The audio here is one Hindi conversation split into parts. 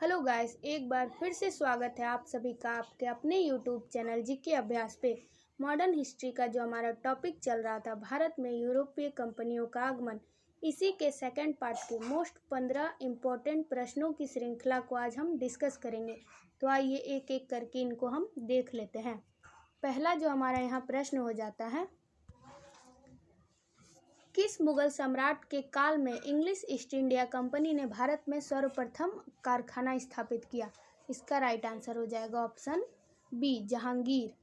हेलो गाइस, एक बार फिर से स्वागत है आप सभी का आपके अपने यूट्यूब चैनल जीके अभ्यास पे। मॉडर्न हिस्ट्री का जो हमारा टॉपिक चल रहा था, भारत में यूरोपीय कंपनियों का आगमन, इसी के सेकंड पार्ट के मोस्ट 15 इम्पोर्टेंट प्रश्नों की श्रृंखला को आज हम डिस्कस करेंगे। तो आइए एक एक करके इनको हम देख लेते हैं। पहला जो हमारा यहाँ प्रश्न हो जाता है, किस मुगल सम्राट के काल में इंग्लिश ईस्ट इंडिया कंपनी ने भारत में सर्वप्रथम कारखाना स्थापित किया? इसका राइट आंसर हो जाएगा ऑप्शन बी, जहांगीर।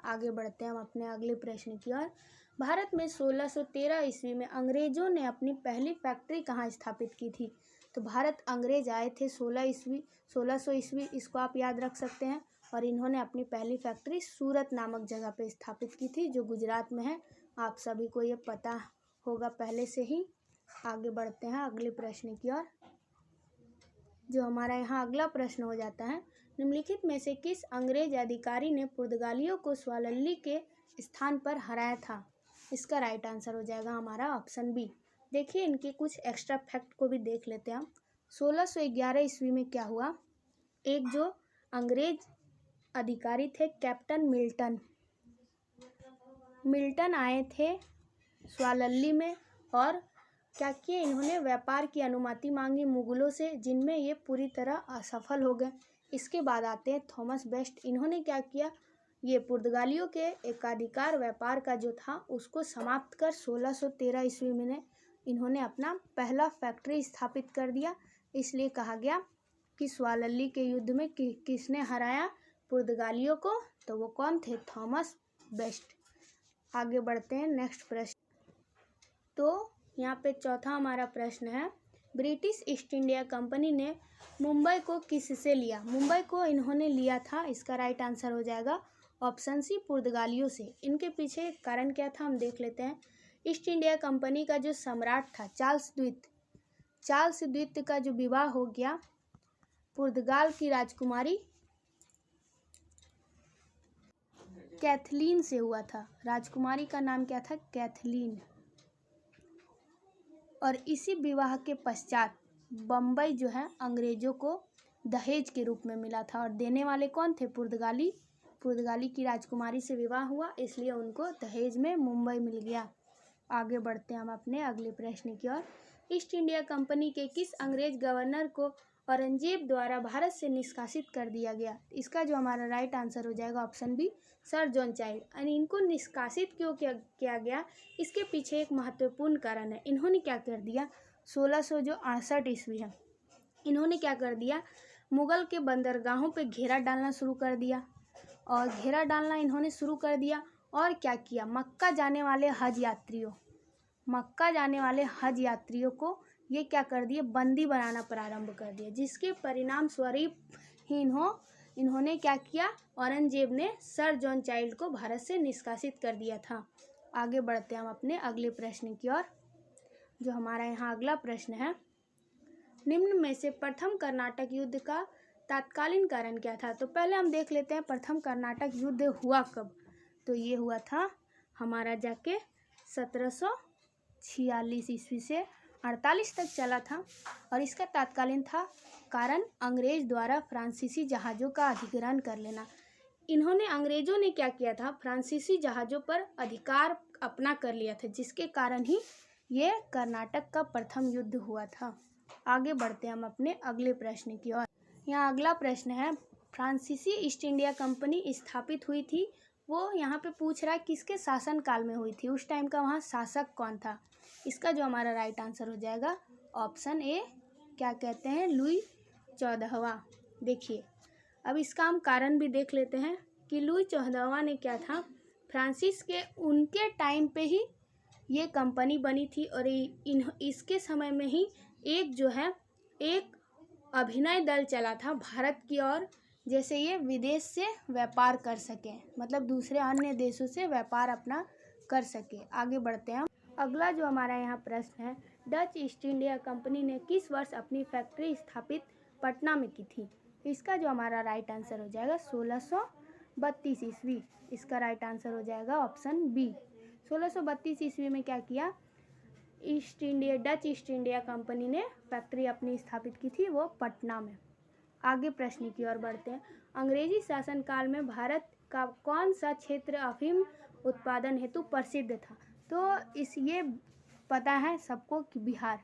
आगे बढ़ते हैं हम अपने अगले प्रश्न की ओर। भारत में 1613 ईस्वी में अंग्रेजों ने अपनी पहली फैक्ट्री कहाँ स्थापित की थी? तो भारत अंग्रेज आए थे 1600 ईस्वी, इसको आप याद रख सकते हैं। और इन्होंने अपनी पहली फैक्ट्री सूरत नामक जगह पे स्थापित की थी, जो गुजरात में है। आप सभी को ये पता होगा पहले से ही। आगे बढ़ते हैं अगले प्रश्न की ओर। जो हमारा यहाँ अगला प्रश्न हो जाता है, निम्नलिखित में से किस अंग्रेज अधिकारी ने पुर्तगालियों को स्वालल्ली के स्थान पर हराया था? इसका राइट आंसर हो जाएगा हमारा ऑप्शन बी। देखिए, इनके कुछ एक्स्ट्रा फैक्ट को भी देख लेते हैं हम। 1611 ईस्वी में क्या हुआ, एक जो अंग्रेज अधिकारी थे कैप्टन मिल्टन आए थे स्वालल्ली में, और क्या किए, इन्होंने व्यापार की अनुमति मांगी मुगलों से, जिनमें ये पूरी तरह असफल हो गए। इसके बाद आते हैं थॉमस बेस्ट। इन्होंने क्या किया, ये पुर्तगालियों के एकाधिकार व्यापार का जो था उसको समाप्त कर 1613 ईस्वी में इन्होंने अपना पहला फैक्ट्री स्थापित कर दिया। इसलिए कहा गया कि स्वालल्ली के युद्ध में किसने हराया पुर्तगालियों को? तो वो कौन थे? Thomas best. आगे बढ़ते हैं नेक्स्ट प्रश्न। तो यहाँ पे चौथा हमारा प्रश्न है, ब्रिटिश ईस्ट इंडिया कंपनी ने मुंबई को किससे लिया? मुंबई को इन्होंने लिया था, इसका राइट आंसर हो जाएगा ऑप्शन सी, पुर्तगालियों से। इनके पीछे कारण क्या था हम देख लेते हैं। ईस्ट इंडिया कंपनी का जो सम्राट था चार्ल्स द्वितीय का जो विवाह हो गया पुर्तगाल की राजकुमारी कैथलीन से हुआ था। राजकुमारी का नाम क्या था? कैथलीन। और इसी विवाह के पश्चात बम्बई जो है अंग्रेजों को दहेज के रूप में मिला था, और देने वाले कौन थे? पुर्तगाली की राजकुमारी से विवाह हुआ, इसलिए उनको दहेज में मुंबई मिल गया। आगे बढ़ते हैं हम अपने अगले प्रश्न की ओर। ईस्ट इंडिया कंपनी के किस अंग्रेज गवर्नर को औरंगजेब द्वारा भारत से निष्कासित कर दिया गया? इसका जो हमारा राइट आंसर हो जाएगा option B, sir John Child. और इनको निष्कासित क्यों किया गया, इसके पीछे एक महत्वपूर्ण कारण है। इन्होंने क्या कर दिया, 1668 ईस्वी है, इन्होंने क्या कर दिया, मुगल के बंदरगाहों पे घेरा डालना शुरू कर दिया। और घेरा डालना इन्होंने शुरू कर दिया, और क्या किया, मक्का जाने वाले हज यात्रियों को ये क्या कर दिए, बंदी बनाना प्रारंभ कर दिया, जिसके परिणाम स्वरूप ही इन्होंने क्या किया, औरंगजेब ने सर जॉन चाइल्ड को भारत से निष्कासित कर दिया था। आगे बढ़ते हैं हम अपने अगले प्रश्न की ओर। जो हमारा यहाँ अगला प्रश्न है, निम्न में से प्रथम कर्नाटक युद्ध का तात्कालीन कारण क्या था? तो पहले हम देख लेते हैं प्रथम कर्नाटक युद्ध हुआ कब। तो ये हुआ था हमारा जाके 1746 ईस्वी से 48 तक चला था, और इसका तात्कालीन था कारण अंग्रेज द्वारा फ्रांसीसी जहाज़ों का अधिग्रहण कर लेना। अंग्रेजों ने क्या किया था, फ्रांसीसी जहाज़ों पर अधिकार अपना कर लिया था, जिसके कारण ही ये कर्नाटक का प्रथम युद्ध हुआ था। आगे बढ़ते हैं हम अपने अगले प्रश्न की ओर। यहाँ अगला प्रश्न है, फ्रांसीसी ईस्ट इंडिया कंपनी स्थापित हुई थी, वो यहाँ पे पूछ रहा है किसके शासन काल में हुई थी, उस टाइम का वहाँ शासक कौन था? इसका जो हमारा राइट आंसर हो जाएगा ऑप्शन ए, क्या कहते हैं, लुई 14वां। देखिए, अब इसका हम कारण भी देख लेते हैं कि लुई 14वां ने क्या था, फ्रांसिस के उनके टाइम पे ही ये कंपनी बनी थी, और इसके समय में ही एक अभिनय दल चला था भारत की ओर, जैसे ये विदेश से व्यापार कर सके, मतलब दूसरे अन्य देशों से व्यापार अपना कर सके। आगे बढ़ते हैं हम। अगला जो हमारा यहाँ प्रश्न है, डच ईस्ट इंडिया कंपनी ने किस वर्ष अपनी फैक्ट्री स्थापित पटना में की थी? इसका जो हमारा राइट आंसर हो जाएगा 1632 ईस्वी। इसका राइट आंसर हो जाएगा ऑप्शन बी। 1632 ईस्वी में क्या किया, डच ईस्ट इंडिया कंपनी ने फैक्ट्री अपनी स्थापित की थी, वो पटना में। आगे प्रश्न की ओर बढ़ते हैं। अंग्रेजी शासनकाल में भारत का कौन सा क्षेत्र अफीम उत्पादन हेतु प्रसिद्ध था? तो ये पता है सबको कि बिहार,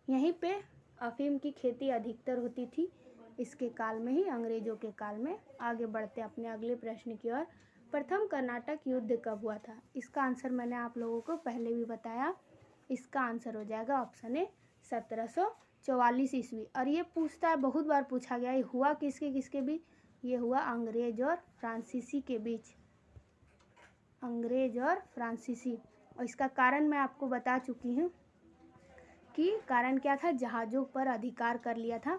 यहीं पे अफीम की खेती अधिकतर होती थी इसके काल में ही, अंग्रेजों के काल में। आगे बढ़ते हैं अपने अगले प्रश्न की ओर। प्रथम कर्नाटक युद्ध कब हुआ था? इसका आंसर मैंने आप लोगों को पहले भी बताया। इसका आंसर हो जाएगा ऑप्शन ए 1744 ईस्वी। और ये पूछता है, बहुत बार पूछा गया, ये हुआ किसके किसके बीच? ये हुआ अंग्रेज और फ्रांसीसी के बीच, अंग्रेज और फ्रांसीसी। और इसका कारण मैं आपको बता चुकी हूँ कि कारण क्या था? जहाज़ों पर अधिकार कर लिया था,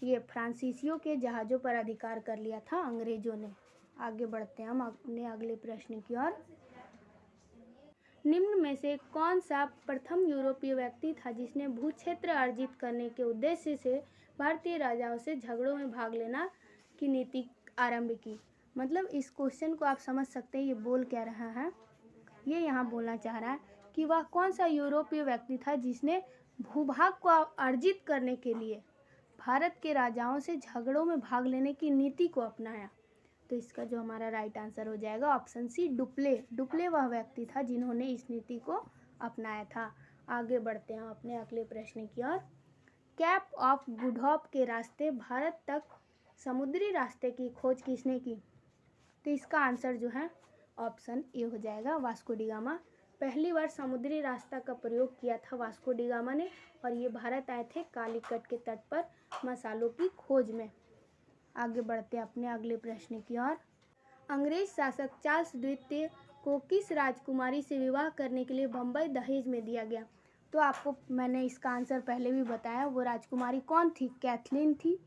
ये फ्रांसीसियों के जहाज़ों पर अधिकार कर लिया था अंग्रेजों ने। आगे बढ़ते हैं हम अपने अगले प्रश्न की ओर। निम्न में से कौन सा प्रथम यूरोपीय व्यक्ति था जिसने भूक्षेत्र अर्जित करने के उद्देश्य से भारतीय राजाओं से झगड़ों में भाग लेना की नीति आरंभ की? मतलब इस क्वेश्चन को आप समझ सकते हैं, ये बोल क्या रहा है? ये यहाँ बोलना चाह रहा है कि वह कौन सा यूरोपीय व्यक्ति था जिसने भूभाग को अर्जित करने के लिए भारत के राजाओं से झगड़ों में भाग लेने की नीति को अपनाया? तो इसका जो हमारा राइट आंसर हो जाएगा ऑप्शन सी, डुप्ले। डुप्ले वह व्यक्ति था जिन्होंने इस नीति को अपनाया था। आगे बढ़ते हैं अपने अगले प्रश्न की ओर। कैप ऑफ गुड होप के रास्ते भारत तक समुद्री रास्ते की खोज किसने की? तो इसका आंसर जो है ऑप्शन ए हो जाएगा, वास्को डी गामा। पहली बार समुद्री रास्ता का प्रयोग किया था वास्को डी गामा ने, और ये भारत आए थे कालीकट के तट पर मसालों की खोज में। आगे बढ़ते हैं अपने अगले प्रश्न की ओर। अंग्रेज शासक चार्ल्स द्वितीय को किस राजकुमारी से विवाह करने के लिए बम्बई दहेज में दिया गया? तो आपको मैंने इसका आंसर पहले भी बताया, वो राजकुमारी कौन थी? कैथलीन थी।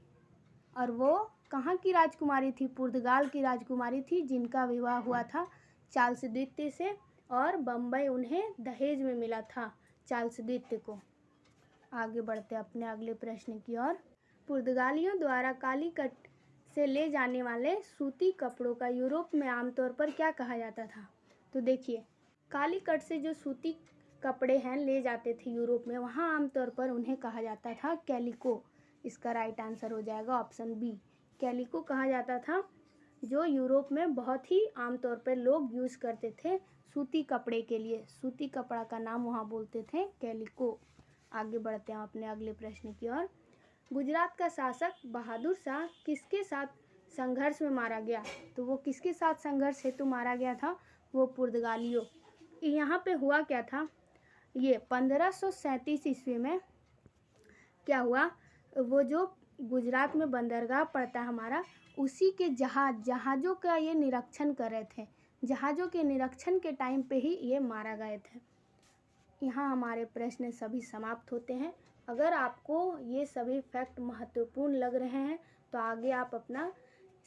और वो कहाँ की राजकुमारी थी? पुर्तगाल की राजकुमारी थी, जिनका विवाह हुआ था चार्ल्स द्वितीय से, और बम्बई उन्हें दहेज में मिला था चार्ल्स द्वितीय को। आगे बढ़ते अपने अगले प्रश्न की ओर। पुर्तगालियों द्वारा कालीकट से ले जाने वाले सूती कपड़ों का यूरोप में आमतौर पर क्या कहा जाता था? तो देखिए, कालीकट से जो सूती कपड़े हैं ले जाते थे यूरोप में, वहाँ आमतौर पर उन्हें कहा जाता था कैलिको। इसका राइट आंसर हो जाएगा ऑप्शन बी, कैलिको कहा जाता था, जो यूरोप में बहुत ही आमतौर पर लोग यूज़ करते थे सूती कपड़े के लिए। सूती कपड़ा का नाम वहाँ बोलते थे कैलिको। आगे बढ़ते हैं अपने अगले प्रश्न की ओर। गुजरात का शासक बहादुर शाह किसके साथ संघर्ष में मारा गया? तो वो किसके साथ संघर्ष हेतु मारा गया था? वो पुर्तगालियों। यहाँ पे हुआ क्या था? ये 1537 ईस्वी में क्या हुआ, वो जो गुजरात में बंदरगाह पड़ता है हमारा, उसी के जहाज़ों का ये निरीक्षण कर रहे थे। जहाज़ों के निरीक्षण के टाइम पे ही ये मारा गए थे। यहाँ हमारे प्रश्न सभी समाप्त होते हैं। अगर आपको ये सभी फैक्ट महत्वपूर्ण लग रहे हैं तो आगे आप अपना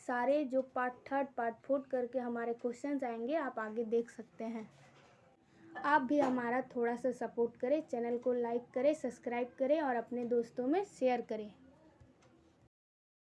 सारे जो पार्ट 3, पार्ट 4 करके हमारे क्वेश्चंस आएंगे, आप आगे देख सकते हैं। आप भी हमारा थोड़ा सा सपोर्ट करें, चैनल को लाइक करें, सब्सक्राइब करें और अपने दोस्तों में शेयर करें।